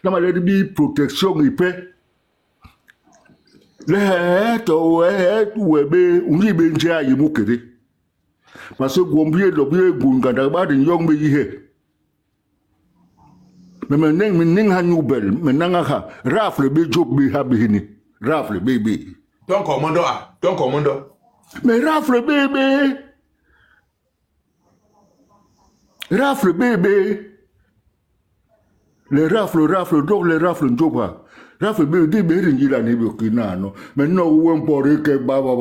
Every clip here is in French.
la maladie bi protection ipe le to webe unji be nja yi mukere parce que gombie do bi gunga da ba din yong be yihe mais ning ha nubel mais nanga ha rafle be job bi ha bihini rafle bebe ton commando mais rafle bebe les rafles donc les rafles joba rafle be di be rin yila ni be kinano mais no won pore ke baba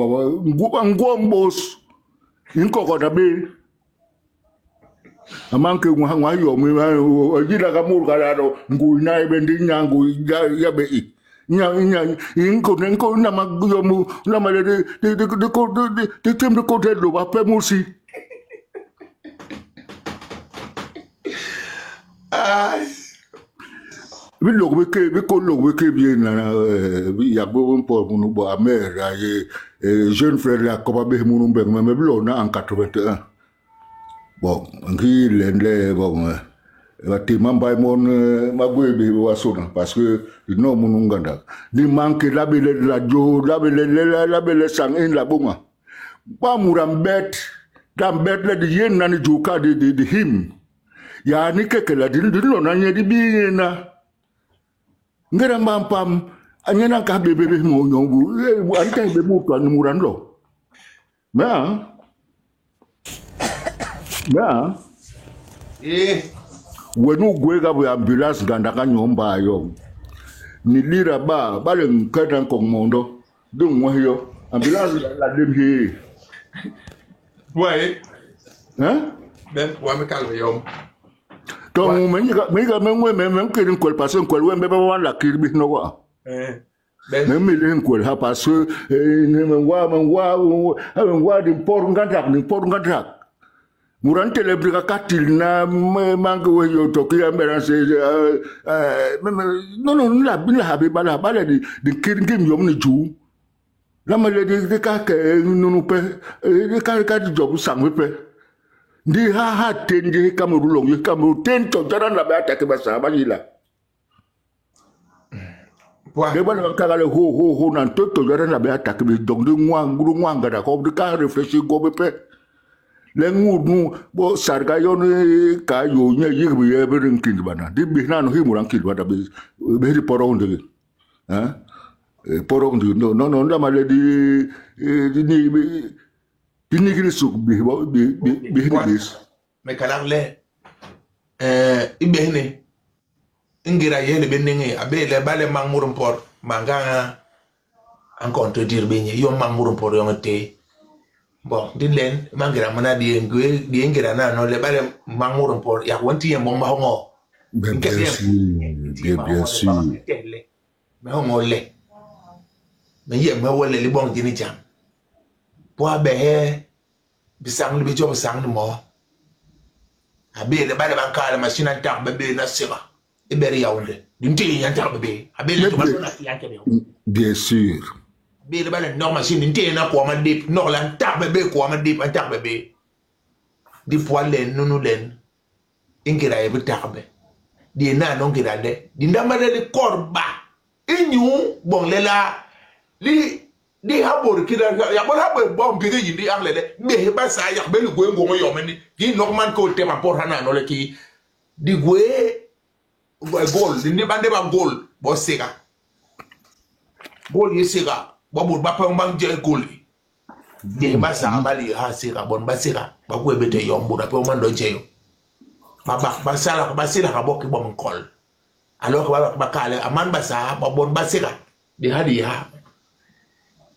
ngombos inko ko da be amanke ngwa yo mi yila ka mur ka do ngu na be ndi nyangu ya be nya inko na ma yo mu na ma de tem de côté do ba pe musi bi lo be ko lo ke bien na ya bo un po mu bo amera jeune frère la ko ba be mu be me bi lo na en 81 bon ngi lende bon wati mamba mon magwe be wasona parce que no mu nganda ni manque la belle la jo la belle sang in la bonga ba murambet dambet la di yen na ni joka de him ya ni keke la di lo na nye di bi na ngera mampam anyana ka bebe mo nyongu ante be mu to ni murando ma wenu gwega bu ambulance ganda ka nyomba yo ni lira ba le nkata ko mondo dum wa yo ambulance la demhi ouais hein ben wa me calme yo donc même que une passion quoi ouais même pas la kirbi no wa même il ko ha parce ne wa de por ngata Murante le briga katil na mangue we yo to ki ambulance non la bin la habiba la bala di kiringim yom ni ju la male de ka ke nunu pe de ka di job sang pe di ha tendi kamuru long yi kamuru ten to jaran la ba ta ke ba sa ba yila de ba ka le ho nan to jaran la ba ta ke bi dong de ngwa da ko de ka réfléchir go be pe lengu bo sarga yon ka yo nya yigbi e berin kin bana di bi nanu hi muran kin bana be ri poronde hein poronde no la male di ni gri su bi bis me kalangle ibehne ngira yele benenge abele bale mangmurum por manga en contredire benye yo mangmurum por yo te bon di len mangira mana di ngira na no le bale mangmurum por ya wonti en bomba hongo bien sûr me hongo le me ye me wole li bon jini jam po be he bisang li job sang mo abele bale bankala machine tak be na sira iberi yaunde dinti yan tak be abele to na yanke be bien sûr be le bale no machine dinti na ko ma dip no la tak be ko ma dip an tak be di poil len nunu len ingira e bi tak be di na no ngira de di ndamale le korba inyu bon le la li habor kida ya bon habor bon bi gi di angle de me ba sa ya be lu go ngo yo meni ki normal ko te ma por hana no le ki di gwe gol di bande ba gol bo sega gol yi sega bo bur ba pa mbang je gol di ba sa ba li ha sega bon ba sega ba ko be te yom bu da pe man do je yo ba sala ba sila ka bo ki bo kol alors que ba kale aman ba sa ba bon ba sega di hadi ha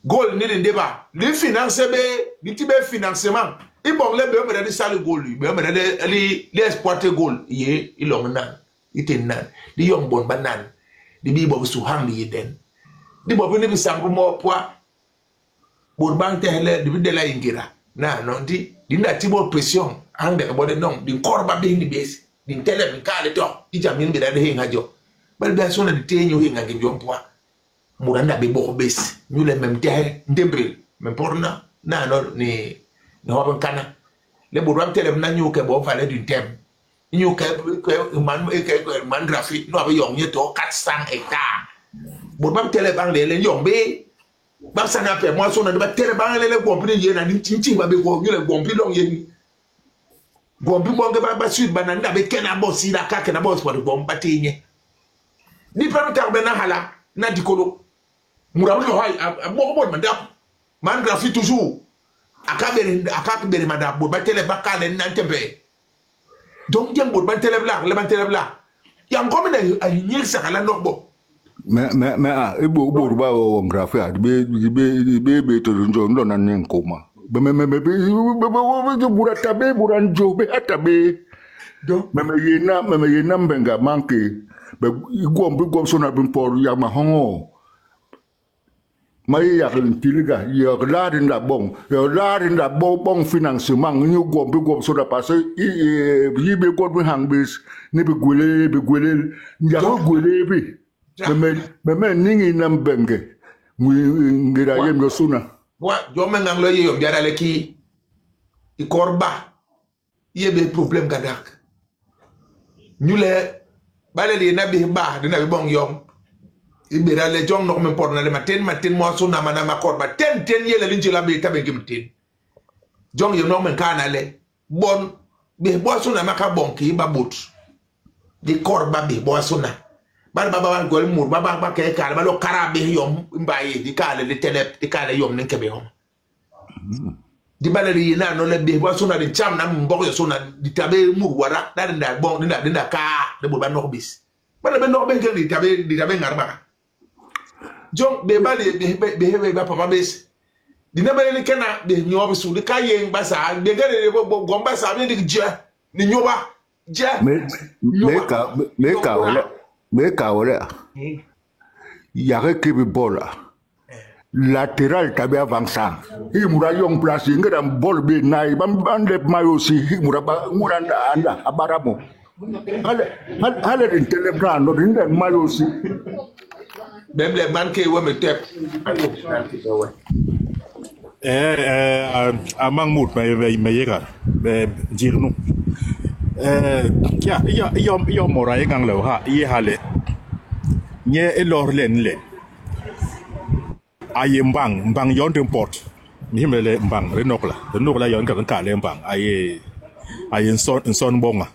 gol ni de débat li finance be li tibe financement i bon le be me de sale gol be me de li exploiter gol ye i long nan iten nan di yong bon banan di bi bo su hang di den di bo ni bi sang mo poa bor bang tele di bi de la ingira na no di na tibo pression hang de bo de non di korba be ni bes di tele bi kale to i jamin bi de he ngajo bal be so na di tenyo he ngage jom poa muranda be bo bes ñu le même terre ndembril même porna na no ni no ban kana le bo ram tele na ñu ke bo fale du tem Ñu man graphique no ba yong to 400 hectares. Bo bam tele bang le yong be. Bam sana pe mo so na ba tele bang le gompi ye na ni chinchi ba be go le gompi long ye. Gompi bonge ba sud ba na nda be kena boss ida ka kena boss ba gompa tinye. Ni pa ta be na hala na dikolo. Mura mo hay mo bo man graphique toujours. Akabere madame bo ba tele ba ka le na tembe. Donc, il y a un bon téléblard, le téléblard. Il y a encore un yel sakala nokbo. Mais ibo ba o grafia be to njo na nkoma. Be burata be buranjo be atabe. Donc me yena mbenga manke be igom so na bin por ya ma hongo. Mai ya tiliga ya larin la bon financement ni gom so da parce yi be god bi hang bis ni be gwele ya gwele bi me ningi nam benge ngira yem yo suna wa jo men ngam lo yom biara le ki I korba ye be problem gadak nyule bale li na bi ba de na bi bon yom ibera le jong no men porna le matin mo so na mana makorba ten yele linji la be tabe gimtin jong yo no men kana le bon be bo so na maka bon ki ba bot di korba be bo so na ba ba gol mur ba ke kala ba lo karabe yom mbaye di kala le telep di kala yom nen kebe yom di bale li na no le be bo so na di cham na mbo yo so na di tabe mur wara da nda bon nda ka de bo ba no bis ba be no be ngel di tabe ngarba Jong be bali be papa bes dina bale ni kana de nyoba su de kaye mbasa de gare bo gomba sa ni de je ni nyoba je me ka wala ya ke bi bola lateral tabe avançant I mura yong place ngara bol be nai bam de mayo si mura ba muranda anda abaramo ale intelebra no rinda mayo si même les banques ouais me tep amang mut me yega be jirnu ya mora ye gang lo ha ye hale nye elor len aye mbang yon import ni mele mbang renokla yon ka le mbang aye son bonga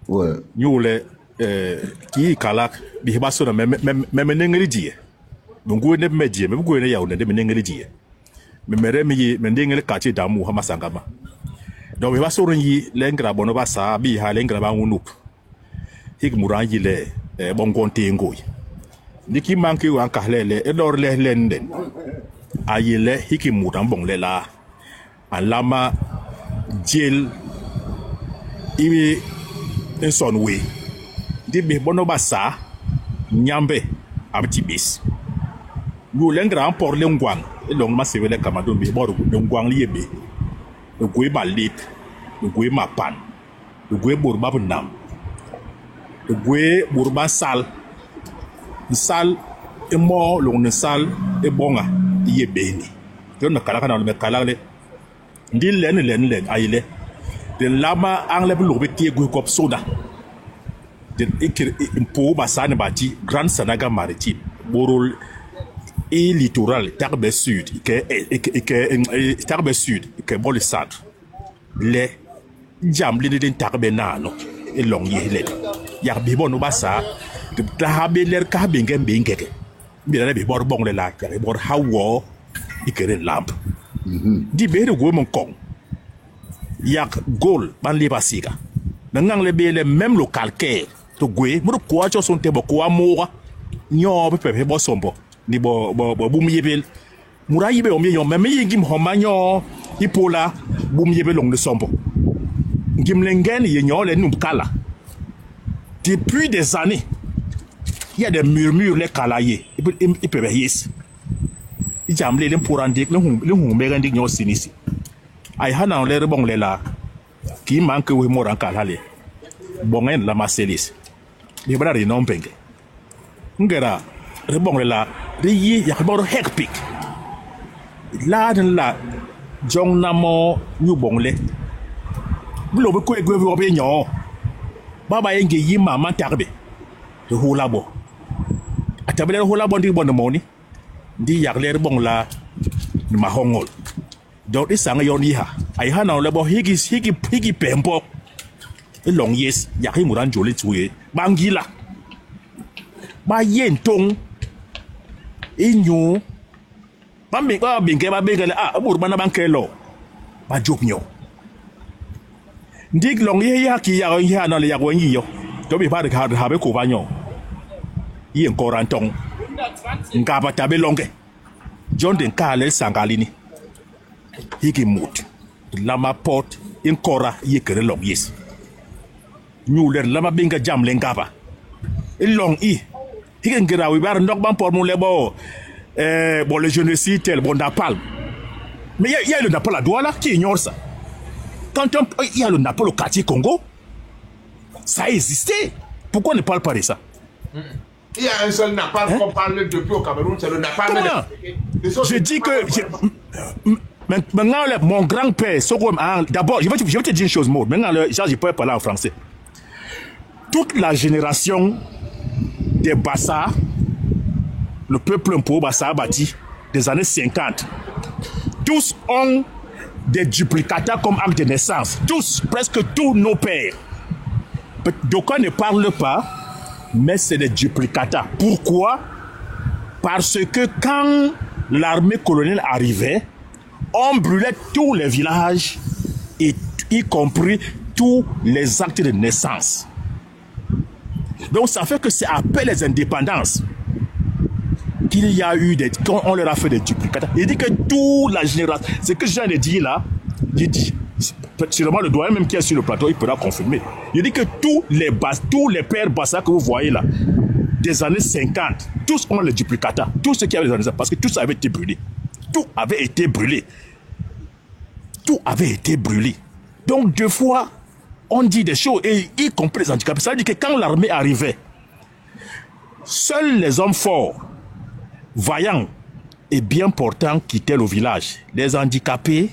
ouais nyule ki kalak bi baso na me nengri die bungu ne medie me bungu ne yawo ne me nengri die me mere mi me ndengel ka che damu ha masangama donc bi baso ron yi lengra bono basa bi ha lengra ba ngunup hik muran yi le bongon tengo niki manki wan ka lele e dor le lenden ayele hiki muran bon le la alama jel ibi en son we di be bono basa nyambe abtibis yo lengra por le ngwang e long ma sevele kamado be bor le ngwang liebe e gwe balit e gwe mapan e gwe borba bunam e gwe borba sal e mo long ne sal e bonga yebe ni yo na kala kana le kala le ndi len ayile de lama angle bu lobe tie gwe kop soda de impo basane bati Grande Sanaga maritime borol et littoral Tarbe Sud Tarbe Sud que bol centre le jamli de Tarbe nano e long yele ya bi bonu basa de tabe ler ka bengem bengeke bi la bi bor bong le la ka bor hawo ikere lamp di be de go mon kong yak gol ban li basika ngang le be le même le calcaire to gwe mo ko acho son te bo ko amora nyo pepe bo sombo ni bo bum yebel mura yibe o mi yo me yingim ho manyo ipola bum yebel long de sombo ngim lengen ye nyo le num kala depuis des années il y a des murmures les kalaye il peut yes il jamle le pour andik le hum be gandik nyo sinisi ay hana le rebong le la ki manque we mo ran kala le bongen la maselis bi bra ri non penge ngera rebong le la ri ya boro hekpik la den la jong namo ñu bongle bu lo be ko egwe wo be nyo baba yenge yima mantarbe de holabo atabele holabo ndi bon moni ndi yakler bon la ma hongol donc isanga yoni ha ay hana lebo higi pempo long yes yaki muran jole tuye bangila ba yentong inyo ba binge ba bengele burmana bankelo ba jopnyo ndig long ye ya ki ya na le ya wonyi yo to bi pare ka ha be ko banyo yi enkorantong ngaba tabe longe John den kale sangalini higi mut lama pot inkora yi kere long yes nyuler lama binga jam le ngaba long i higi ngira wi bar ndok ban por mu le bo bon le génocide tel bon napalm mais il y a le napalm à Douala qui ignore ça. Quand il y a le Napole au quartier Congo, ça a existé. Pourquoi on ne parle pas de ça? Il y a un seul napalm qu'on parle depuis au Cameroun, c'est le napalm. Je dis que... Maintenant, mon grand-père, d'abord, je vais te dire une chose, Maud. Maintenant, je peux parler en français. Toute la génération des Bassa, le peuple Mpo Bassa bâti des années 50, tous ont des duplicata comme acte de naissance. Tous, presque tous nos pères. D'aucuns ne parlent pas, mais c'est des duplicata. Pourquoi? Parce que quand l'armée coloniale arrivait, on brûlait tous les villages, et, y compris tous les actes de naissance. Donc ça fait que c'est après les indépendances qu'il y a eu on leur a fait des duplicata. Il dit que toute la génération, ce que je viens de dire là, il dit, sûrement le doyen même qui est sur le plateau, il pourra confirmer. Il dit que tous les pères Bassa que vous voyez là, des années 50, tous ont les duplicata. Tous ceux qui avaient les années 50, parce que tout ça avait été brûlé. Tout avait été brûlé. Tout avait été brûlé. Donc deux fois, on dit des choses, et y compris les handicapés. Ça veut dire que quand l'armée arrivait, seuls les hommes forts, vaillants et bien portants quittaient le village. Les handicapés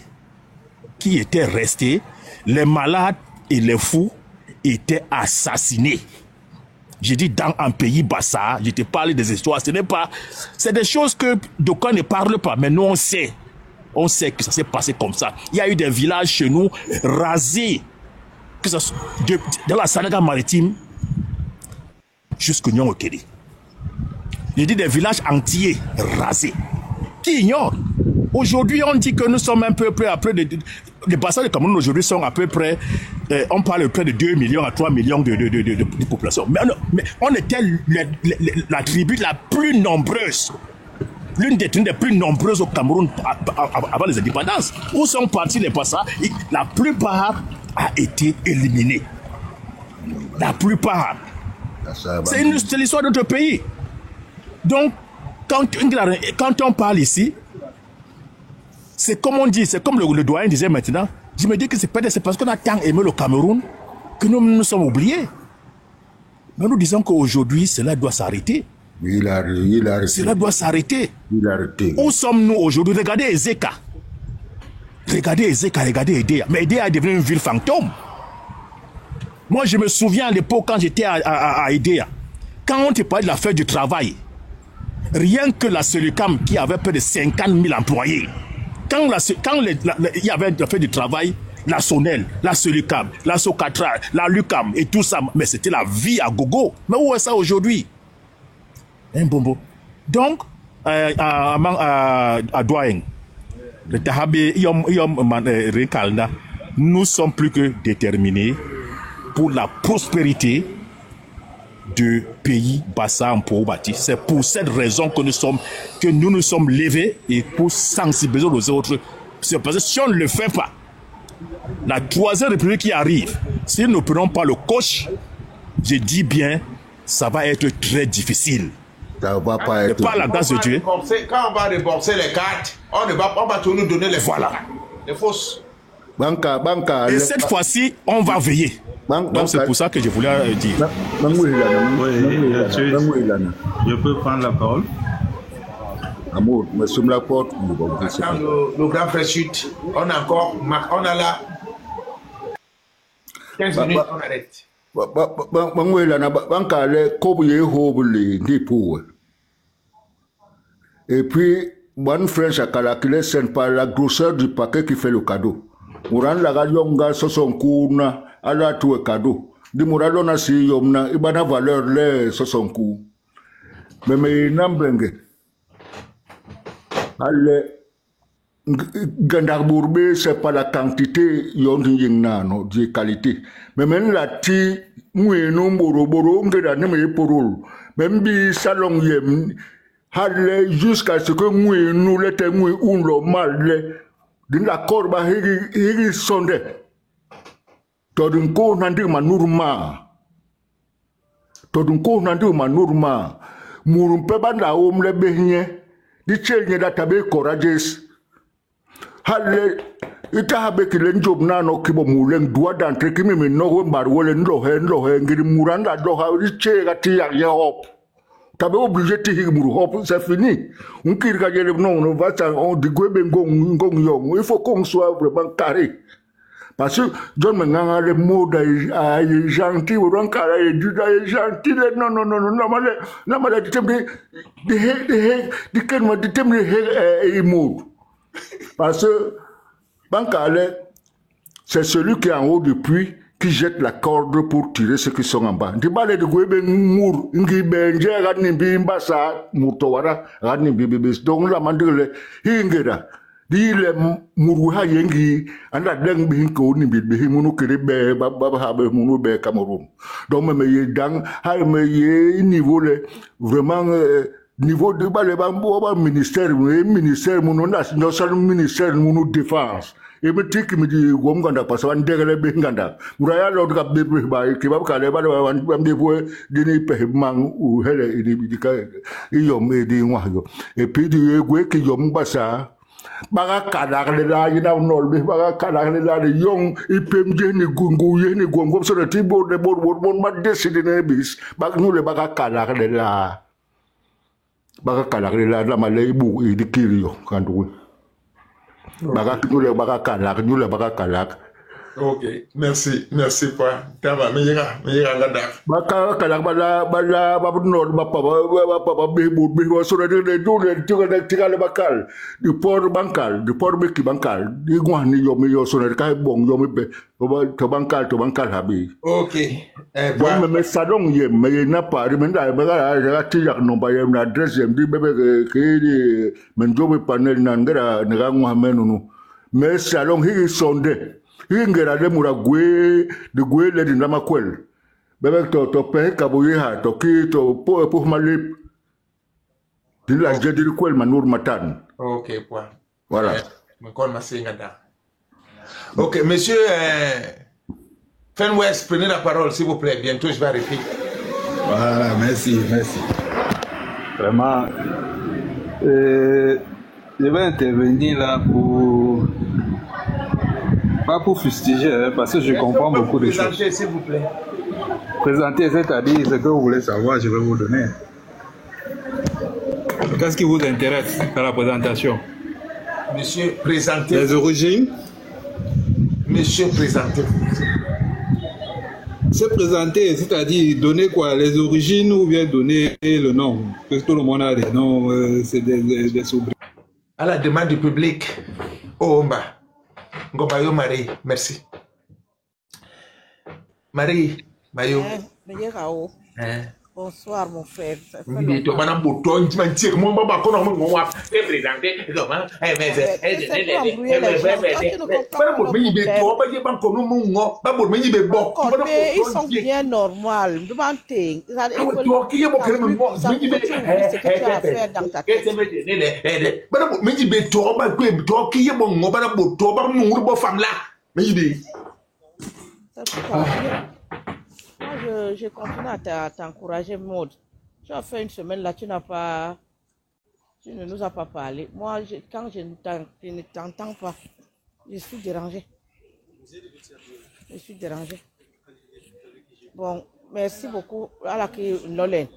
qui étaient restés, les malades et les fous étaient assassinés. J'ai dit dans un pays Bassa, je te parle des histoires, ce n'est pas... C'est des choses que d'aucuns ne parlent pas, mais nous on sait. On sait que ça s'est passé comme ça. Il y a eu des villages chez nous rasés, que ça soit dans la Sanaga maritime jusqu'au Nyong-Okedi. J'ai dit des villages entiers rasés. Qui ignorent? Aujourd'hui, on dit que nous sommes un peu près après... Les Bassas de Cameroun aujourd'hui sont à peu près... on parle près de 2 millions à 3 millions de population. Mais on était la tribu la plus nombreuse. L'une des tribus les plus nombreuses au Cameroun avant les indépendances. Où sont partis les Bassas? La plupart a été éliminée. La plupart. C'est l'histoire de notre pays. Donc, quand on parle ici, c'est comme on dit, c'est comme le doyen disait maintenant, je me dis que c'est parce qu'on a tant aimé le Cameroun que nous sommes oubliés. Mais nous disons qu'aujourd'hui, cela doit s'arrêter. Il a arrêté. Cela doit s'arrêter. Il a arrêté. Où sommes-nous aujourd'hui? Regardez Ezeka. Regardez Ezeka, regardez Edea. Mais Edea est devenue une ville fantôme. Moi, je me souviens à l'époque quand j'étais à Edea, quand on te parlait de la fête du travail, rien que la Selucam qui avait près de 50 000 employés, quand il y avait la fête du travail, la Sonel, la Selucam, la Socatra, la Lucam et tout ça, mais c'était la vie à gogo. Mais où est ça aujourd'hui? Un bonbon. Donc, à Douaeng, le Tahabé, nous sommes plus que déterminés pour la prospérité du pays Bassa Mpo Bati. C'est pour cette raison que nous nous sommes levés et pour sensibiliser les autres. C'est parce que si on ne le fait pas, la troisième république qui arrive, si nous ne prenons pas le coche, je dis bien, ça va être très difficile. Ça va pas être... Par la grâce de Dieu. Quand on va rembourser les cartes, on va tout nous donner les voilà. Les fausses. Et cette fois-ci, on va veiller. Donc c'est pour ça que je voulais dire. Je peux prendre la parole. Amour, mais sur la porte. Quand le grand frère chute, on a là 15 minutes, on arrête. Bangwela na bankale kobu ye hobuli ndi pouwe. Et puis, bonne frère a calculé par la grosseur du paquet qui fait le cadeau. Mouran la gayonga soson kuna ala tout cadeau. Di muralo na si yomna ibana valeur le soson ku. Mais nambrenge. Ale Gandarbourbe, c'est pas la quantité yon yingnano, de qualité. Mais même la ti moueno boroboro ngeda neme porol. Même bi salon yem halle jusqu'à ce que moueno le te moué un lo mal le din la corba higi sonde. Todunko nandi manurma. Todunko nandi manurma. Murumpe banda omle behnye. Di chenye da tabe courageous. Halle ita habe kilen job nano kibo mulen dua d'entrée kimi me no mbar wole ndo he ngiri muranda do ha riche ga ti ya hop tabe obligé ti muru hop c'est fini on kir ga yele non va ça on de gwebe ngong yo il faut qu'on soit vraiment carré parce que John Menganga le mot est gentil ou donc est gentil non male tembe de kenma de tembe e mot. Parce que Bankale, c'est celui qui est en haut du puits qui jette la corde pour tirer ceux qui sont en bas. Di balé de gwebe mour, ngi benje radni bimba sa mutowara radni bibis. Donc la mandele hingera. Di le muru ha yengi anda deng bihin ko ni bi munu kere be baba ha be munu be Cameroun. Donc me ye dang ha me ye niveau le vraiment niveau de bas le ministère mon national ministère mon défense et me tik me di gomganda parce que ndegele be nganda muraya lo ka be ba ki ba ka le ba wan de bo de ni pe mang u hele di ka yo me di ngwa yo et puis di gwe ki yo mbasa baga kadar le la yina nol be baga kadar le la yong ipem je ni gungu ye ni gongom so de tibo de bor ma décider ne bis bag nous le baga kadar le la Baga kalak la malay bu di kirio kandu. Baga nous baga kalak. Ok, merci pas. Tama meira ngada. Baga kalak bala babu nord papa be so de tigale bakal. Du port beki bankal. Di gwa ni yo so de ka bon yo me be. To bankal habi. Ok. Bon me salon ye me na pa remenda baga ti yak no ba ye na adresse di bebe ke men jobe panel na ngara nga ngwa menunu. Me salon hi sonde. Ingera de muragwe de gwe le dinama kwel bebe to pe kabuye ha to ki to po malip din la je dir kwel manur matan. Ok, point. Voilà. Ok, monsieur Fenwest, prenez la parole s'il vous plaît, bientôt je vais arrêter. Voilà, merci. Vraiment, je vais intervenir là pour pas pour fustiger, hein, parce que je comprends beaucoup de choses. Présentez, s'il vous plaît. Présenter, c'est-à-dire ce que vous voulez savoir, je vais vous donner. Qu'est-ce qui vous intéresse dans la présentation? Monsieur, présentez. Les origines. Monsieur, présentez. Se présenter, c'est-à-dire donner quoi? Les origines ou bien donner le nom? Parce que tout le monde a des noms, c'est des sobriquets. À la demande du public, Omba. Ngobayo Marie, merci. Marie, Mayo. Bonsoir mon frère. Ils sont bien normaux. Moi, je continue à t'encourager, Maud. Tu as fait une semaine là, tu ne nous as pas parlé. Moi, quand je ne t'entends pas, je suis dérangée. Bon, merci beaucoup à la qui Nolen.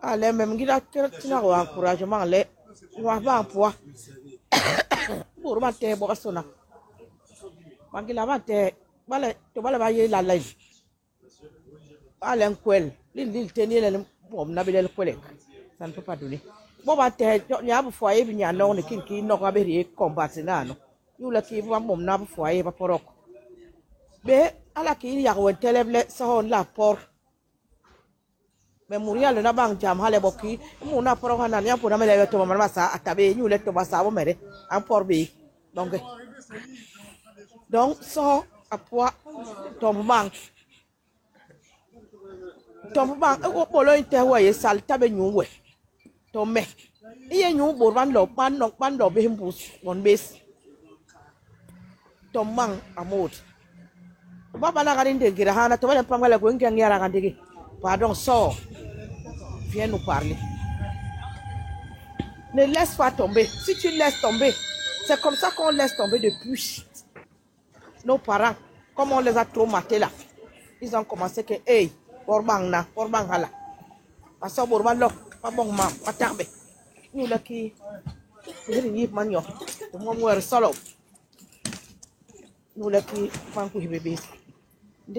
Allez, même si tu as un encouragement, allez, on va en poids. Pour moi, tu es bon, ça. Je Alain Quel, l'île tenir le Nabel Quelec. Ça ne peut pas donner. Bon, bah, il y a un foyer, il y a un nom qui n'a pas été combattu. Nous, là, qui va mon nab foyer, va pour mais à la qui y a un téléble, ça on la porte. Mais mourir le nabang jam, hale boki, mon apport en alliant pour amener le tomasa à taber, nous let tomasa au mère, un port B. Donc, ça, à poids, tombe banque. Tombe banque, au polo interway, sal tabe new. Tombe. Il y a new bourban lo pan, no pan do bimbus, one base. Tomang à mode. Baba la garine de Girahana, tu vas le prendre la guingue à la pardon, sort. Viens nous parler. Ne laisse pas tomber. Si tu laisses tomber, c'est comme ça qu'on laisse tomber depuis. Nos parents, comme on les a traumatés là, ils ont commencé que, hey, Borbang na, Borbang hala. Parce que Borbang là, pas bon mam, pas tarbe. Nous là qui, nous y manio, nous moi solo. Nous là qui, fan pour bébé.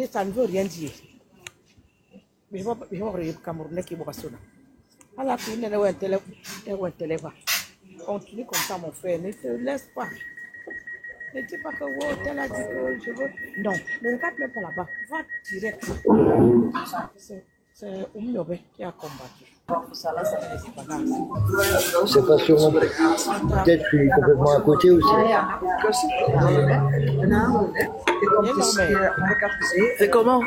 Ça ne veut rien dire. Mais je vais regarder Camerounais qui va sonner. À la fin, il y a un téléphone. Continue comme ça, mon frère. Ne te laisse pas. Ne dis pas que oh, tel a dit que je veux. Non, ne regarde même pas là-bas. Va direct. C'est Oumiobe qui a combattu. C'est pas sûrement. Peut-être que je suis complètement à côté aussi. C'est comment?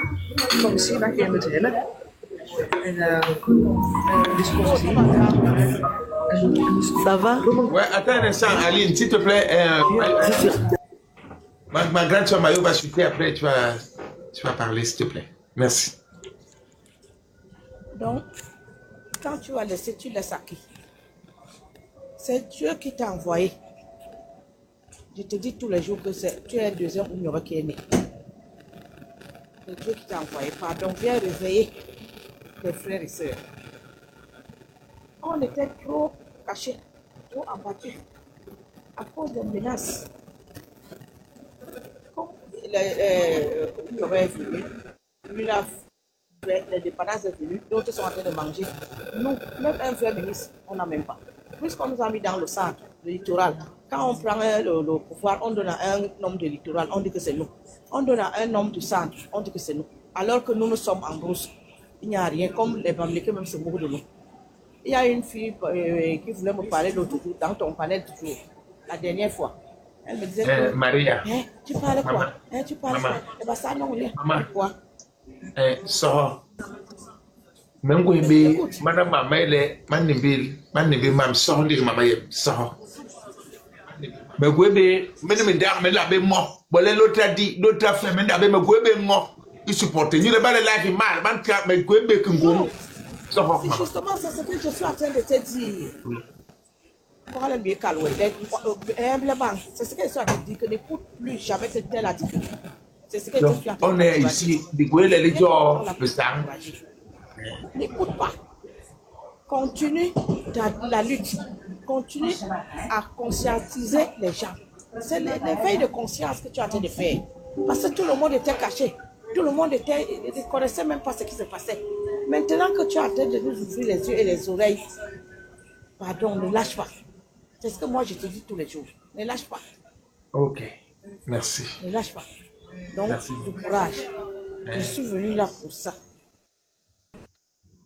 Ça va? Ouais, attends un instant, Aline, s'il te plaît. Ma grande soeur Mayo va chuter après, tu vas parler, s'il te plaît. Merci. Donc, quand tu as laissé, tu laisses à qui? C'est Dieu qui t'a envoyé. Je te dis tous les jours que tu es un deuxième Oumiobe qui est né. C'est Dieu qui t'a envoyé. Pardon, viens réveiller tes frères et sœurs. On était trop cachés, trop abattus à cause des menaces. Comme Oumiobe est venu, l'indépendance est venue, d'autres sont en train de manger. Nous, même un vrai ministre, on n'a même pas. Puisqu'on nous a mis dans le centre, le littoral, quand on prend le pouvoir, on donne à un homme de littoral, on dit que c'est nous. On donne à un homme du centre, on dit que c'est nous. Alors que nous sommes en brousse. Il n'y a rien, comme les Bamileke même se moquent de nous. Il y a une fille qui voulait me parler l'autre jour, dans ton panel toujours, la dernière fois. Elle me disait que... Maria. Tu parles quoi? Tu parles quoi? Eh bien ça, non, rien. Quoi? So, même si madame maman elle manibile mam so ndi mama ye so. Mais gwebe me dar me la be mo. Bolé l'autre a dit, l'autre a fait me da be me gwebe mo. Il supporte. Ni le bas de la vie mal, man ka me gwebe kungo. So. C'est justement ça ce que je suis en train de te dire. Pour aller bien calmer. C'est ce que je suis en train de dire, que n'écoute plus jamais cette telle attitude. C'est ce que je suis en train de dire. On est ici, du coup, les gens le sang. N'écoute pas. Continue la lutte. Continue à conscientiser les gens. C'est l'éveil de conscience que tu es en train de faire. Parce que tout le monde était caché. Tout le monde ne connaissait même pas ce qui se passait. Maintenant que tu es en train de nous ouvrir les yeux et les oreilles, pardon, ne lâche pas. C'est ce que moi je te dis tous les jours. Ne lâche pas. Ok, merci. Ne lâche pas. Donc, du courage. Je suis venu là pour ça.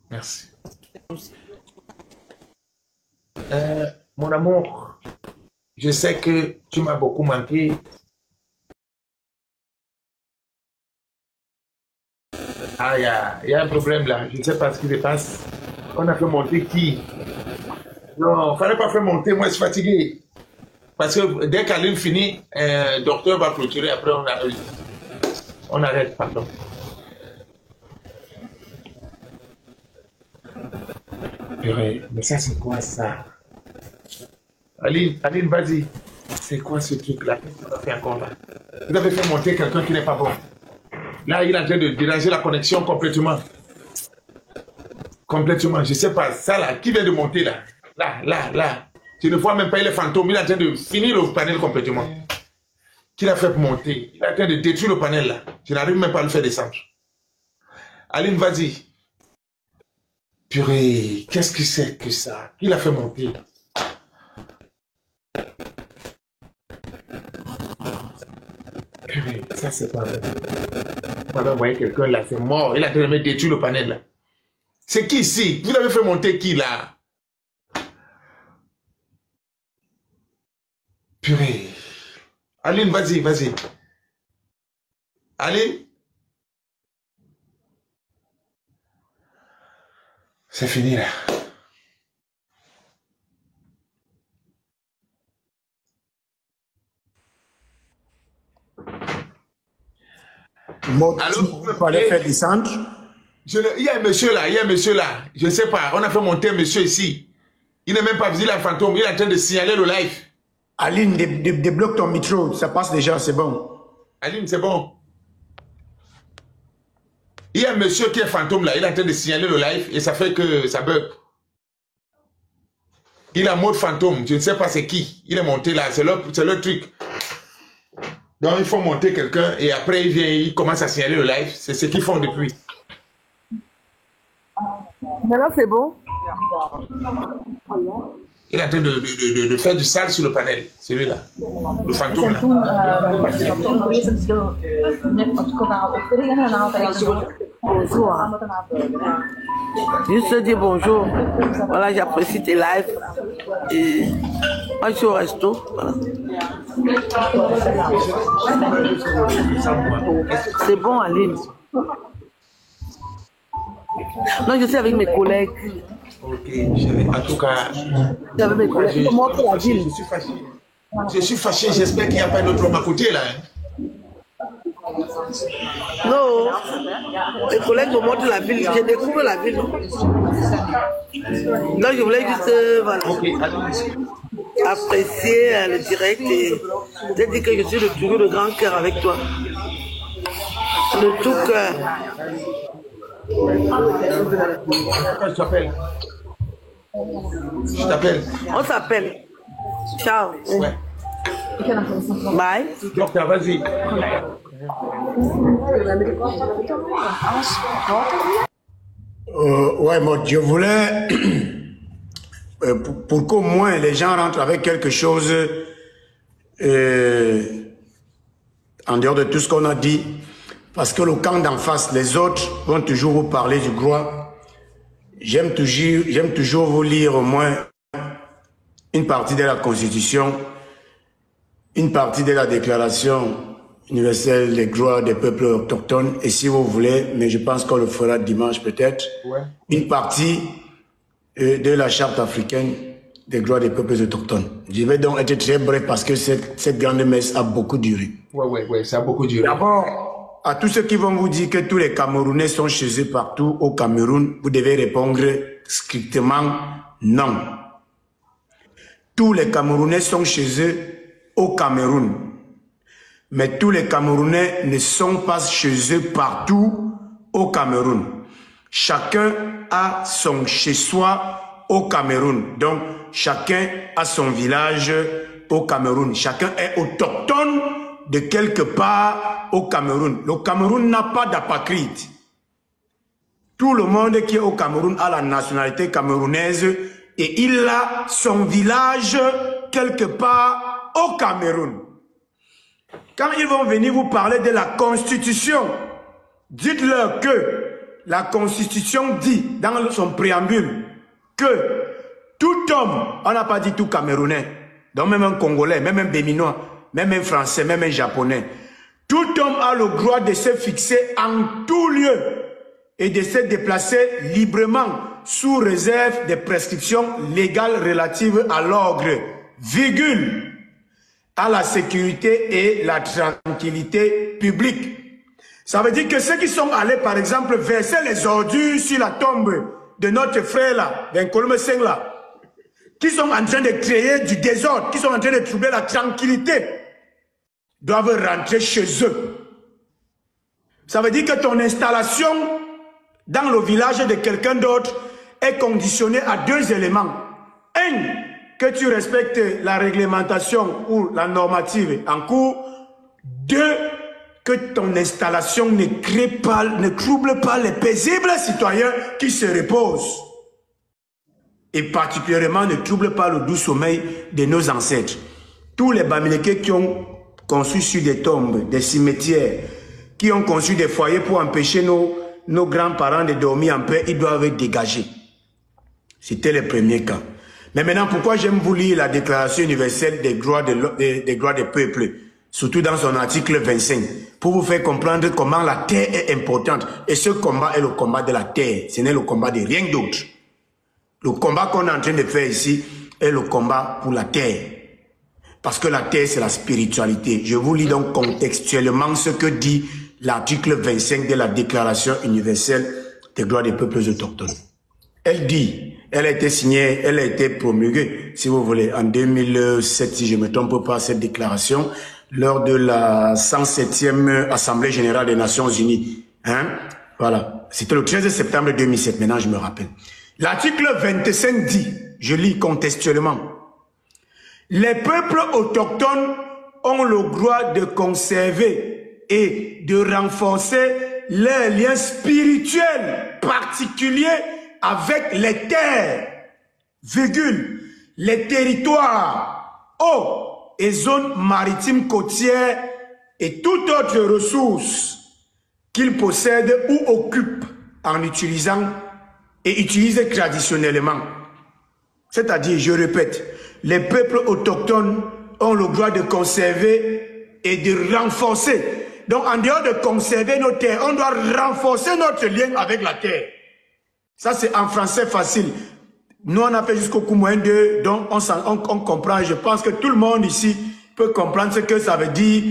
Merci. Mon amour, je sais que tu m'as beaucoup manqué. Ah, il y a un problème là. Je ne sais pas ce qui se passe. On a fait monter qui? Non, il ne fallait pas faire monter. Moi, je suis fatigué. Parce que dès qu'Aline finit, le docteur va clôturer. Après, on arrête, pardon. Mais ça, c'est quoi ça? Aline, vas-y. C'est quoi ce truc-là? Qu'est-ce que tu as fait encore là? Vous avez fait monter quelqu'un qui n'est pas bon. Là, il est en train de déranger la connexion complètement. Complètement. Je ne sais pas. Ça là, qui vient de monter là? Là. Tu ne vois même pas, il est fantôme. Il est en train de finir le panel complètement. Qui l'a fait monter? Il est en train de détruire le panel là. Je n'arrive même pas à le faire descendre. Aline, vas-y. Purée, qu'est-ce que c'est que ça? Qui l'a fait monter? Purée, ça c'est pas vrai. Madame, vous voyez, quelqu'un l'a fait mort. Il a tellement détruit le panel là. C'est qui ici? Vous l'avez fait monter qui là? Purée. Aline, vas-y, vas-y. Aline? C'est fini là. Allô? Vous pouvez faire descendre? Il y a un monsieur là, je ne sais pas, on a fait monter un monsieur ici. Il n'est même pas visible, la fantôme, il est en train de signaler le live. Aline, débloque ton micro, ça passe déjà, c'est bon. Aline, c'est bon. Il y a un monsieur qui est fantôme là, il est en train de signaler le live et ça fait que ça bug. Il a mode fantôme, je ne sais pas c'est qui. Il est monté là, c'est le truc. Donc il faut monter quelqu'un et après il vient, il commence à signaler le live. C'est ce qu'ils font depuis. Maintenant, c'est bon. Il est en train de faire du sale sur le panel, celui-là. Le fantôme là. Bonjour. Juste dire bonjour. Voilà, j'apprécie tes lives. Et moi, je suis au resto. Voilà. C'est bon, Aline. Non, je suis avec mes collègues. Ok, en tout cas, Avec mes collègues. Je montre la ville. je suis fâché. Je suis fâché, j'espère qu'il n'y a pas d'autre homme à côté là. Non, mes collègues me montrent la ville. Je découvre la ville. Donc, je voulais juste voilà, apprécier le direct et te dire que je suis toujours de grand cœur avec toi. De tout cœur. Je t'appelle. Je t'appelle. On s'appelle. Ciao. Ouais. Bye. Docteur, vas-y. Ouais, moi, je voulais, pour qu'au moins les gens rentrent avec quelque chose en dehors de tout ce qu'on a dit, parce que le camp d'en face, les autres vont toujours vous parler du droit. J'aime toujours vous lire au moins une partie de la Constitution, une partie de la Déclaration universelle des droits des peuples autochtones, et si vous voulez, mais je pense qu'on le fera dimanche peut-être, ouais, une partie de la Charte africaine des droits des peuples autochtones. Je vais donc être très bref parce que cette grande messe a beaucoup duré. Ouais, ça a beaucoup duré. D'abord, à tous ceux qui vont vous dire que tous les Camerounais sont chez eux partout au Cameroun, vous devez répondre strictement non. Tous les Camerounais sont chez eux au Cameroun. Mais tous les Camerounais ne sont pas chez eux partout au Cameroun. Chacun a son chez-soi au Cameroun. Donc, chacun a son village au Cameroun. Chacun est autochtone de quelque part au Cameroun. Le Cameroun n'a pas d'apatride. Tout le monde qui est au Cameroun a la nationalité camerounaise et il a son village quelque part au Cameroun. Quand ils vont venir vous parler de la Constitution, dites-leur que la Constitution dit dans son préambule que tout homme, on n'a pas dit tout Camerounais, donc même un Congolais, même un Béninois, même un Français, même un Japonais, tout homme a le droit de se fixer en tout lieu et de se déplacer librement sous réserve des prescriptions légales relatives à l'ordre, virgule, à la sécurité et la tranquillité publique. Ça veut dire que ceux qui sont allés, par exemple, verser les ordures sur la tombe de notre frère là, d'un Nkolome Seng là, qui sont en train de créer du désordre, qui sont en train de troubler la tranquillité, doivent rentrer chez eux. Ça veut dire que ton installation dans le village de quelqu'un d'autre est conditionnée à deux éléments. Un, que tu respectes la réglementation ou la normative en cours. Deux, que ton installation ne crée pas, ne trouble pas les paisibles citoyens qui se reposent. Et particulièrement ne trouble pas le doux sommeil de nos ancêtres. Tous les Bamileke qui ont construit sur des tombes, des cimetières, qui ont construit des foyers pour empêcher nos grands-parents de dormir en paix, ils doivent être dégagés. C'était le premier cas. Mais maintenant, pourquoi j'aime vous lire la Déclaration universelle des droits des peuples, surtout dans son article 25, pour vous faire comprendre comment la terre est importante. Et ce combat est le combat de la terre, ce n'est le combat de rien d'autre. Le combat qu'on est en train de faire ici est le combat pour la terre. Parce que la terre, c'est la spiritualité. Je vous lis donc contextuellement ce que dit l'article 25 de la Déclaration universelle des droits des peuples autochtones. Elle dit, elle a été signée, elle a été promulguée, si vous voulez, en 2007, si je ne me trompe pas, cette déclaration, lors de la 107e Assemblée Générale des Nations Unies. Hein? Voilà. C'était le 13 septembre 2007, maintenant je me rappelle. L'article 25 dit, je lis contextuellement, les peuples autochtones ont le droit de conserver et de renforcer leurs liens spirituels particuliers avec les terres, virgule, les territoires, eaux et zones maritimes côtières et toute autre ressource qu'ils possèdent ou occupent en utilisant et utilisent traditionnellement. C'est-à-dire, je répète, les peuples autochtones ont le droit de conserver et de renforcer. Donc, en dehors de conserver nos terres, on doit renforcer notre lien avec la terre. Ça, c'est en français facile. Nous, on a fait jusqu'au coup moins 2, donc on comprend. Je pense que tout le monde ici peut comprendre ce que ça veut dire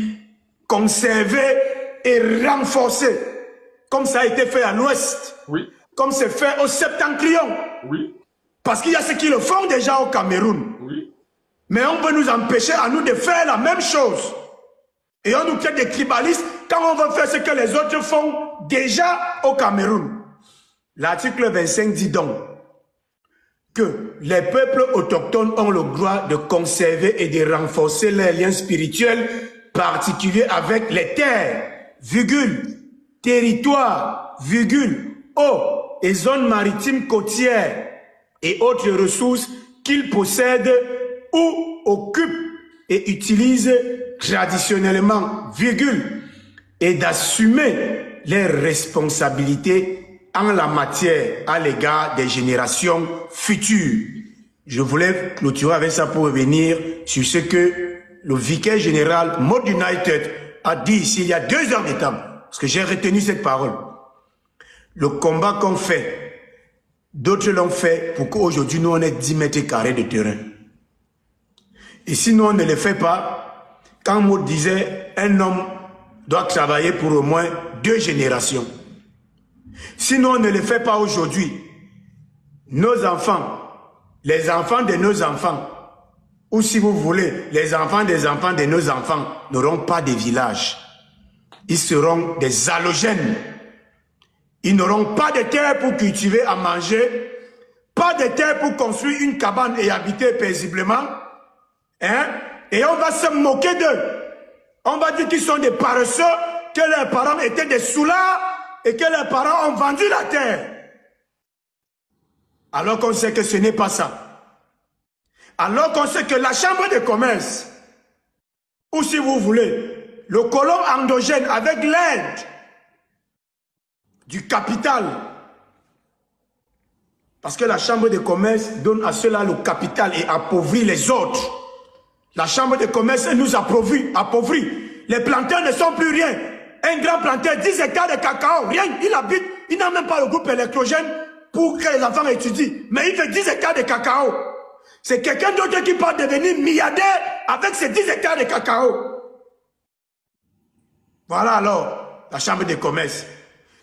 conserver et renforcer. Comme ça a été fait à l'ouest. Oui. Comme c'est fait au septentrion. Oui. Parce qu'il y a ceux qui le font déjà au Cameroun. Oui. Mais on veut nous empêcher à nous de faire la même chose. Et on nous crée des tribalistes quand on veut faire ce que les autres font déjà au Cameroun. L'article 25 dit donc que les peuples autochtones ont le droit de conserver et de renforcer leurs liens spirituels particuliers avec les terres, virgule, territoires, virgule, eaux et zones maritimes côtières et autres ressources qu'ils possèdent ou occupent et utilisent traditionnellement, virgule, et d'assumer leurs responsabilités en la matière à l'égard des générations futures. Je voulais clôturer avec ça pour revenir sur ce que le vicaire général Mode United a dit ici il y a 2 heures de temps, parce que j'ai retenu cette parole. Le combat qu'on fait, d'autres l'ont fait pour qu'aujourd'hui nous on ait 10 mètres carrés de terrain. Et si nous on ne le fait pas, quand Maud disait un homme doit travailler pour au moins 2 générations. Si nous on ne le fait pas aujourd'hui, nos enfants, les enfants de nos enfants, ou si vous voulez, les enfants de nos enfants n'auront pas de village. Ils seront des halogènes. Ils n'auront pas de terre pour cultiver, à manger, pas de terre pour construire une cabane et habiter paisiblement. Hein? Et on va se moquer d'eux. On va dire qu'ils sont des paresseux, que leurs parents étaient des soulards et que leurs parents ont vendu la terre. Alors qu'on sait que ce n'est pas ça. Alors qu'on sait que la chambre de commerce, ou si vous voulez, le colon endogène avec l'aide du capital, parce que la chambre de commerce donne à ceux-là le capital et appauvrit les autres. La chambre de commerce nous appauvrit. Les planteurs ne sont plus rien. Un grand planteur, 10 hectares de cacao, rien. Il habite, il n'a même pas le groupe électrogène pour que les enfants étudient. Mais il fait 10 hectares de cacao. C'est quelqu'un d'autre qui peut devenir milliardaire avec ces 10 hectares de cacao. Voilà alors, la chambre de commerce.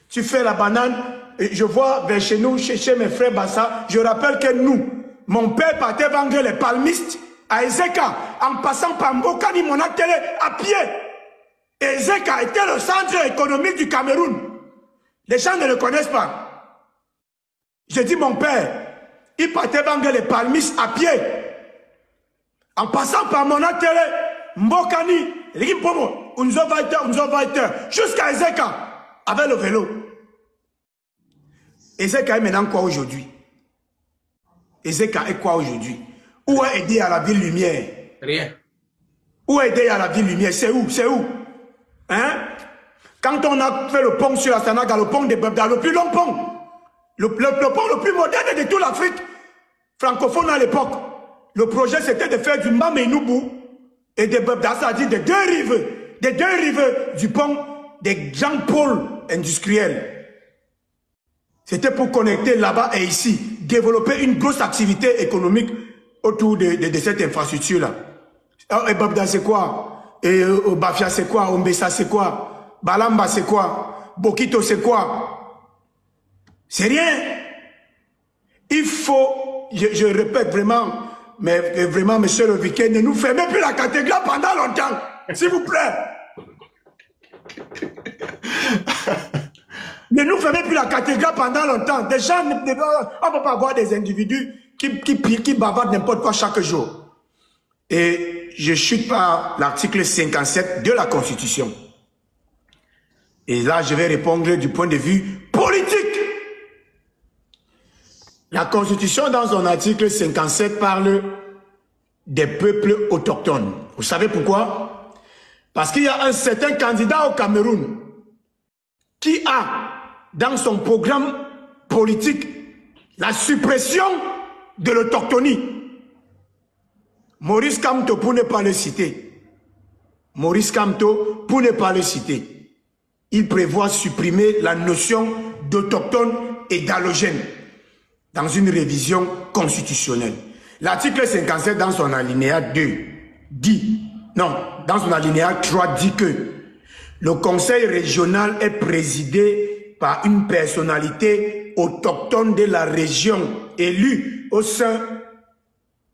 Tu fais la banane, et je vois vers chez nous, chez mes frères Bassa, je rappelle que nous, mon père partait vendre les palmistes à Ezeka, en passant par Mbokani, Monakele, à pied. Ezeka était le centre économique du Cameroun. Les gens ne le connaissent pas. J'ai dit mon père, il partait vendre les palmistes à pied. En passant par Monakele, Mbokani, l'équipe Pomo, Unzo Weiter, jusqu'à Ezeka, avec le vélo. Ezeka est maintenant quoi aujourd'hui? Ezeka est quoi aujourd'hui? Où est aidé à la ville lumière? Rien. Où est aidé à la ville lumière? C'est où? C'est où? Hein? Quand on a fait le pont sur la Sanaga, le pont de Bebda, le plus long pont, le pont le plus moderne de toute l'Afrique francophone à l'époque, le projet c'était de faire du Mamenubu et de Bebda, c'est-à-dire des deux rives du pont des grands pôles industriels. C'était pour connecter là-bas et ici, développer une grosse activité économique autour de cette infrastructure-là. Et Bebda c'est quoi? Et Bafia c'est quoi? Ombessa c'est quoi? Balamba c'est quoi? Bokito c'est quoi? C'est rien. Il faut, je répète vraiment, mais vraiment, monsieur le week-end, ne nous fermez plus la cathédrale pendant longtemps, s'il vous plaît. Ne nous fermez plus la cathédrale pendant longtemps. Des gens, on ne peut pas avoir des individus qui bavardent n'importe quoi chaque jour. Et je chute par l'article 57 de la Constitution. Et là, je vais répondre du point de vue politique. La Constitution, dans son article 57, parle des peuples autochtones. Vous savez pourquoi? Parce qu'il y a un certain candidat au Cameroun qui a, dans son programme politique, la suppression de l'autochtonie. Maurice Kamto, pour ne pas le citer. Maurice Kamto, pour ne pas le citer. Il prévoit supprimer la notion d'autochtone et d'allogène dans une révision constitutionnelle. L'article 57 dans son alinéa 2 dit, non, dans son alinéa 3 dit que le conseil régional est présidé par une personnalité autochtone de la région élue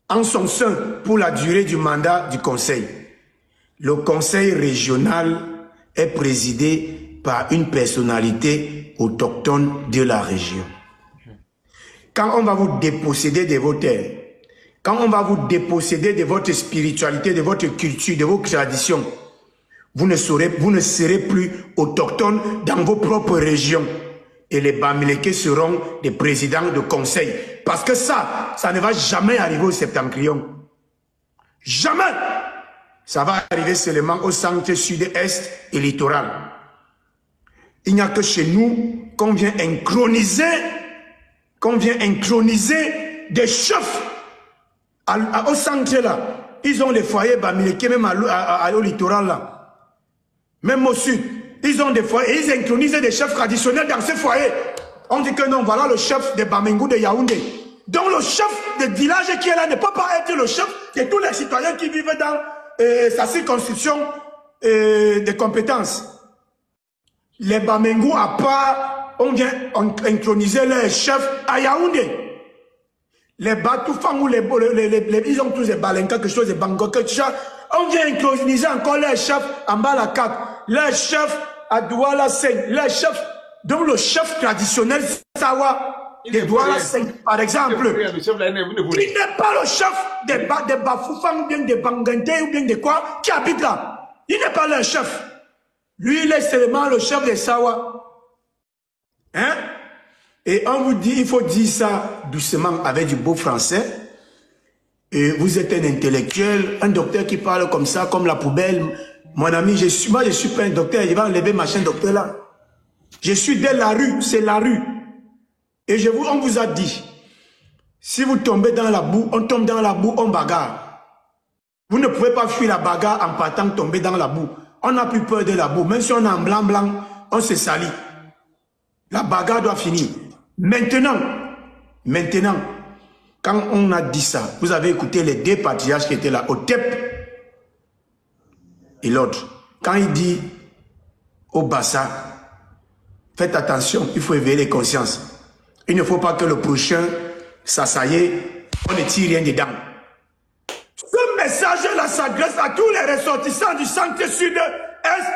en son sein pour la durée du mandat du conseil. Le conseil régional est présidé par une personnalité autochtone de la région. Quand on va vous déposséder de vos terres, quand on va vous déposséder de votre spiritualité, de votre culture, de vos traditions, vous ne serez plus autochtone dans vos propres régions. Et les Bamileke seront des présidents de conseil. Parce que ça ne va jamais arriver au Septentrion. Jamais! Ça va arriver seulement au centre sud-est et littoral. Il n'y a que chez nous qu'on vient introniser des chefs au centre là. Ils ont des foyers Bamileke, même au littoral là. Même au sud. Ils ont des foyers et ils intronisent des chefs traditionnels dans ces foyers. On dit que non, voilà le chef de Bamengou de Yaoundé. Donc le chef de village qui est là ne peut pas être le chef de tous les citoyens qui vivent dans sa circonscription de compétences. Les Bamengou, à part, on vient introniser les chefs à Yaoundé. Les Batoufang ou ils ont tous des Balenka, quelque chose de Bangkok, on vient introniser encore les chefs en bas la carte, les chefs à Douala Seng, les chefs, donc le chef traditionnel Sawa de Douala Seng, par exemple. Il n'est pas le chef des Bafoufang ou bien des Bangante ou bien de quoi qui habite là. Il n'est pas le chef. Lui, il est seulement le chef des Sawa. Hein? Et on vous dit, il faut dire ça doucement avec du beau français. Et vous êtes un intellectuel, un docteur qui parle comme ça, comme la poubelle. Mon ami, moi je suis pas un docteur, il va enlever machin docteur là. Je suis de la rue, c'est la rue. Et on vous a dit, si vous tombez dans la boue, on tombe dans la boue, on bagarre. Vous ne pouvez pas fuir la bagarre en partant tomber dans la boue. On n'a plus peur de la boue. Même si on est en blanc, on se salit. La bagarre doit finir. Maintenant, quand on a dit ça, vous avez écouté les deux patriarches qui étaient là, Otep et l'autre. Quand il dit au Bassa, faites attention, il faut éveiller les consciences. Il ne faut pas que le prochain s'assaille, on ne tire rien dedans. Ce message-là s'adresse à tous les ressortissants du centre sud-est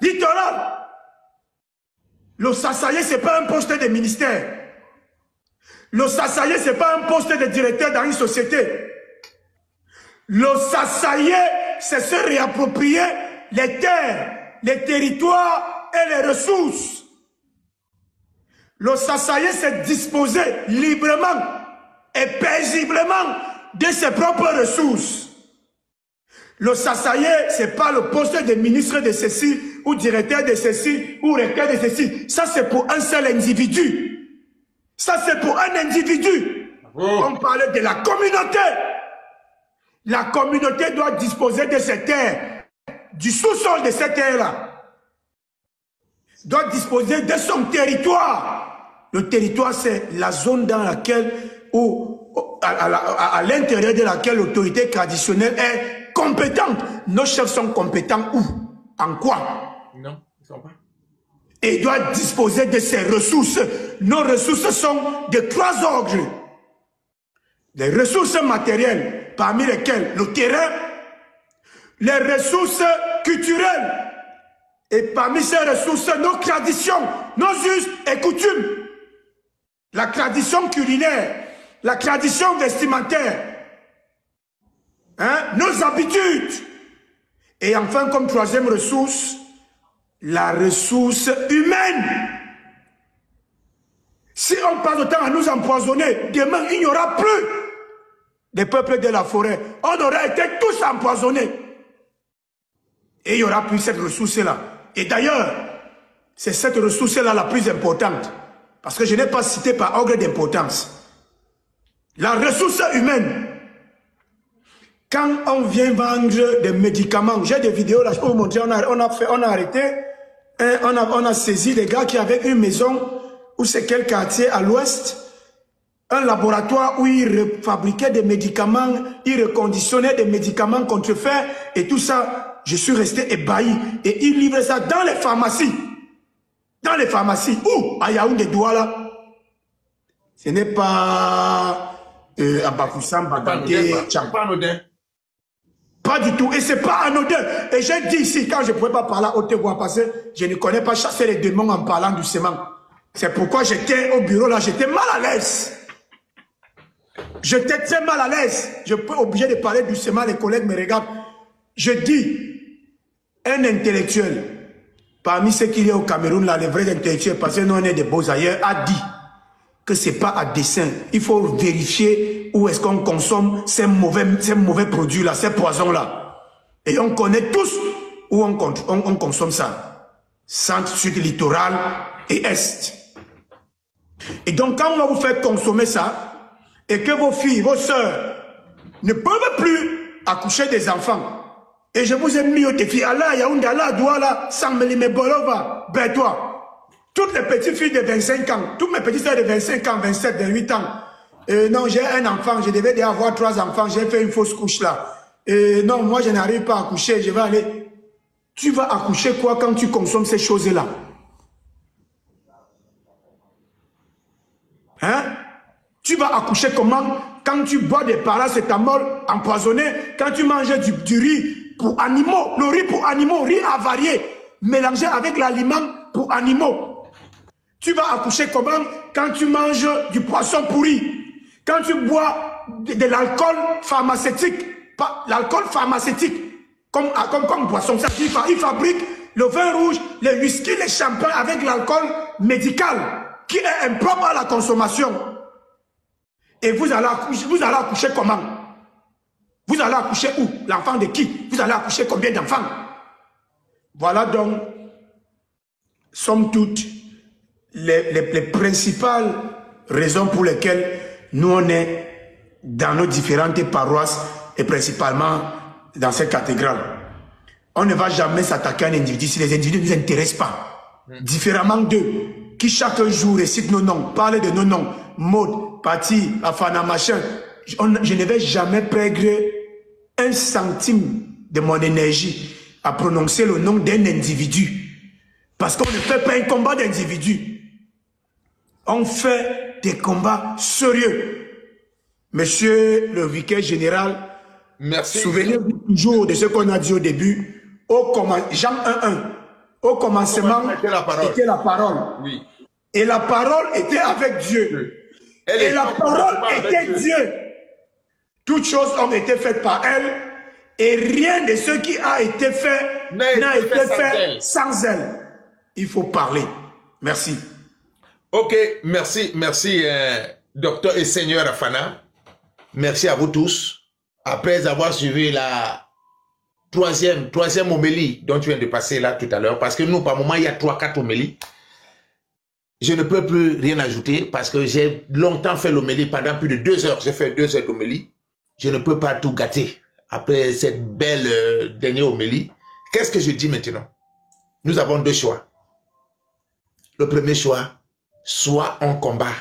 littoral. Le Sassaye, ce n'est pas un poste de ministère. Le Sassaye, ce n'est pas un poste de directeur dans une société. Le Sassaye, c'est se réapproprier les terres, les territoires et les ressources. Le Sasaye s'est disposé librement et paisiblement de ses propres ressources. Le Sasaye, ce n'est pas le poste de ministre de ceci, ou directeur de ceci, ou recteur de ceci. Ça, c'est pour un seul individu. Ça, c'est pour un individu. On parlait de la communauté. La communauté doit disposer de ses terres, du sous-sol de ces terres-là. Doit disposer de son territoire. Le territoire, c'est la zone dans laquelle, à l'intérieur de laquelle l'autorité traditionnelle est compétente. Nos chefs sont compétents où? En quoi? Non, ils ne sont pas. Et doit disposer de ses ressources. Nos ressources sont de 3 ordres. Les ressources matérielles, parmi lesquelles le terrain, les ressources culturelles, et parmi ces ressources, nos traditions, nos us et coutumes, la tradition culinaire, la tradition vestimentaire, nos habitudes, et enfin comme 3e ressource, la ressource humaine. Si on passe le temps à nous empoisonner, demain il n'y aura plus des peuples de la forêt. On aurait été tous empoisonnés. Et il n'y aura plus cette ressource-là. Et d'ailleurs, c'est cette ressource-là la plus importante. Parce que je n'ai pas cité par ordre d'importance. La ressource humaine. Quand on vient vendre des médicaments, j'ai des vidéos là, je peux vous montrer, on a arrêté, on a saisi des gars qui avaient une maison, ou c'est quel quartier à l'ouest, un laboratoire où ils fabriquaient des médicaments, ils reconditionnaient des médicaments contrefaits et tout ça. Je suis resté ébahi. Et ils livraient ça dans les pharmacies. Dans les pharmacies. Où? À Yaoundé, Douala. Ce n'est pas à Bafoussam, Baganté, Tcham. Pas anodin. Pas du tout. Et c'est pas anodin. Et j'ai dit ici, quand je ne pouvais pas parler à haute voix, parce que je ne connais pas chasser les démons en parlant doucement. C'est pourquoi j'étais au bureau là, j'étais mal à l'aise. J'étais très mal à l'aise. Je peux obligé de parler doucement, les collègues me regardent. Je dis, un intellectuel, parmi ceux qu'il y a au Cameroun, là, les vrais intellectuels, parce que nous on est des beaux ailleurs, a dit que ce n'est pas à dessein. Il faut vérifier où est-ce qu'on consomme ces mauvais produits-là, ces poisons-là. Et on connaît tous où on consomme ça. Centre, sud, littoral et est. Et donc, quand on va vous faire consommer ça, et que vos filles, vos sœurs ne peuvent plus accoucher des enfants, et je vous ai mis au défi, Allah, Yaoundé, Allah, Douala, Sammelime, Bolova, ben toi, toutes les petites filles de 25 ans, toutes mes petites sœurs de 25 ans, 27, 28 ans, non, j'ai un enfant, je devais déjà avoir 3 enfants, j'ai fait une fausse couche là. Non, moi je n'arrive pas à accoucher, je vais aller. Tu vas accoucher quoi quand tu consommes ces choses-là? Hein? Tu vas accoucher comment quand tu bois des paracétamol empoisonnés, quand tu manges du riz pour animaux, le riz pour animaux, riz avarié, mélangé avec l'aliment pour animaux. Tu vas accoucher comment quand tu manges du poisson pourri, quand tu bois de l'alcool pharmaceutique, pas l'alcool pharmaceutique, comme boisson. Ça, il fabrique le vin rouge, les whisky, les champagnes avec l'alcool médical qui est impropre à la consommation. Et vous allez accoucher comment? Vous allez accoucher où? L'enfant de qui? Vous allez accoucher combien d'enfants? Voilà donc, somme toute, les principales raisons pour lesquelles nous on est dans nos différentes paroisses et principalement dans cette cathédrale. On ne va jamais s'attaquer à un individu si les individus ne nous intéressent pas. Différemment d'eux, qui chaque jour récitent nos noms, parlent de nos noms, Maud, Pati, Afana, machin. Je ne vais jamais perdre 1 centime de mon énergie à prononcer le nom d'un individu. Parce qu'on ne fait pas un combat d'individu. On fait des combats sérieux. Monsieur le vicaire général, souvenez-vous toujours de ce qu'on a dit au début. Jean 1.1, au commencement était la parole. Oui. Et la parole était avec Dieu. Et la parole était Dieu. Toutes choses ont été faites par elle. Et rien de ce qui a été fait n'a été fait sans elle. Il faut parler. Merci. Ok, merci, docteur et seigneur Afana. Merci à vous tous. Après avoir suivi la troisième homélie dont tu viens de passer là tout à l'heure, parce que nous, par moment, il y a 3-4 homélies. Je ne peux plus rien ajouter parce que j'ai longtemps fait l'homélie pendant plus de 2 heures. J'ai fait 2 heures d'homélie. Je ne peux pas tout gâter après cette belle dernière homélie. Qu'est-ce que je dis maintenant? Nous avons 2 choix. Le premier choix, soit on combat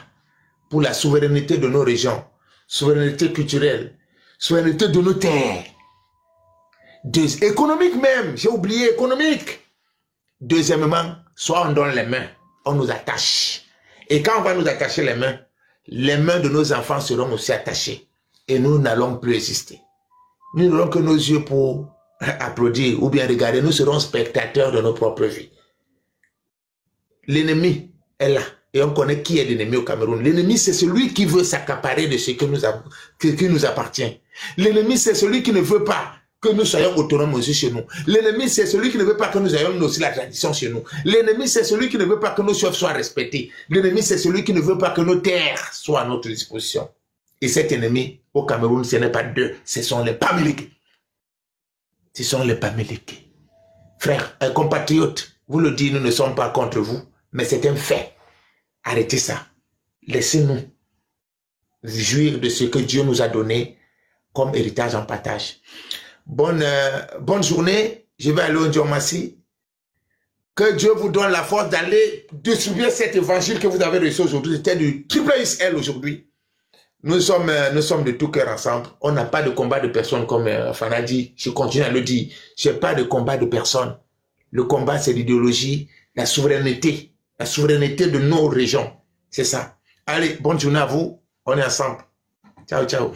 pour la souveraineté de nos régions, souveraineté culturelle, souveraineté de nos terres. Économique même, j'ai oublié, économique. Deuxièmement, soit on donne les mains, on nous attache. Et quand on va nous attacher les mains de nos enfants seront aussi attachées. Et nous n'allons plus exister. Nous n'aurons que nos yeux pour applaudir ou bien regarder. Nous serons spectateurs de nos propres vies. L'ennemi est là. Et on connaît qui est l'ennemi au Cameroun. L'ennemi, c'est celui qui veut s'accaparer de ce qui nous appartient. L'ennemi, c'est celui qui ne veut pas que nous soyons autonomes aussi chez nous. L'ennemi, c'est celui qui ne veut pas que nous ayons aussi la tradition chez nous. L'ennemi, c'est celui qui ne veut pas que nos chefs soient respectés. L'ennemi, c'est celui qui ne veut pas que nos terres soient à notre disposition. Et cet ennemi, au Cameroun, ce n'est pas 2, ce sont les Pamileke. Ce sont les Pamileke. Frères, compatriotes, vous le dites, nous ne sommes pas contre vous, mais c'est un fait. Arrêtez ça. Laissez-nous jouir de ce que Dieu nous a donné comme héritage en partage. Bonne journée. Je vais aller au Diomassi. Que Dieu vous donne la force d'aller distribuer cet évangile que vous avez reçu aujourd'hui. C'était du Triple XL aujourd'hui. Nous sommes de tout cœur ensemble. On n'a pas de combat de personnes comme Fana dit. Je continue à le dire. Je n'ai pas de combat de personnes. Le combat, c'est l'idéologie, la souveraineté de nos régions. C'est ça. Allez, bonne journée à vous. On est ensemble. Ciao, ciao.